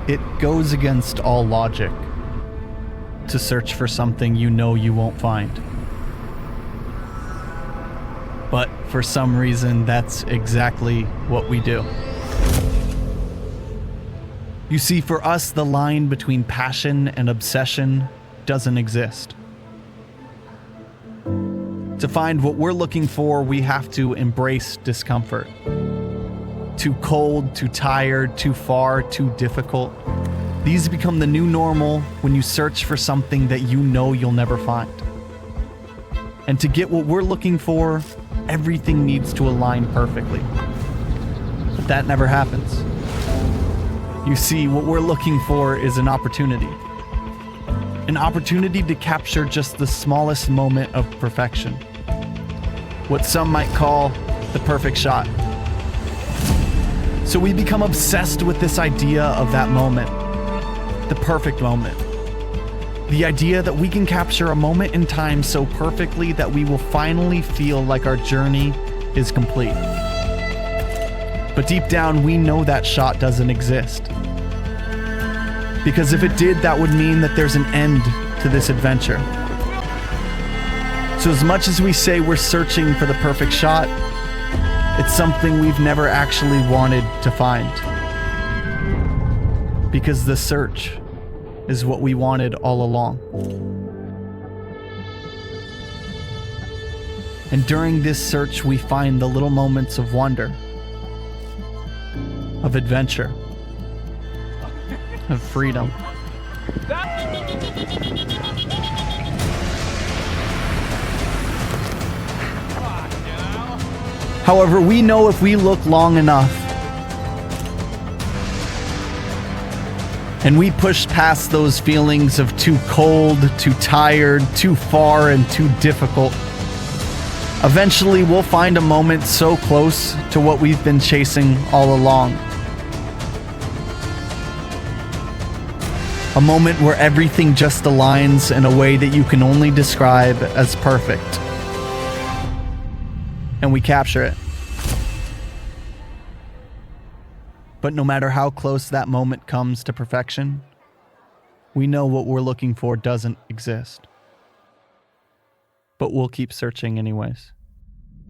It goes against all logic to search for something you know you won't find. But for some reason, that's exactly what we do. You see, for us, the line between passion and obsession doesn't exist. To find what we're looking for, we have to embrace discomfort. Too cold, too tired, too far, too difficult. These become the new normal when you search for something that you know you'll never find. And to get what we're looking for, everything needs to align perfectly. But that never happens. You see, what we're looking for is an opportunity. An opportunity to capture just the smallest moment of perfection. What some might call the perfect shot. So we become obsessed with this idea of that moment. The perfect moment. The idea that we can capture a moment in time so perfectly that we will finally feel like our journey is complete. But deep down, we know that shot doesn't exist. Because if it did, that would mean that there's an end to this adventure. So as much as we say we're searching for the perfect shot, it's something we've never actually wanted to find. Because the search is what we wanted all along. And during this search, we find the little moments of wonder, of adventure, of freedom. However, we know if we look long enough and we push past those feelings of too cold, too tired, too far, and too difficult, eventually we'll find a moment so close to what we've been chasing all along. A moment where everything just aligns in a way that you can only describe as perfect. And we capture it. But no matter how close that moment comes to perfection, we know what we're looking for doesn't exist. But we'll keep searching anyways.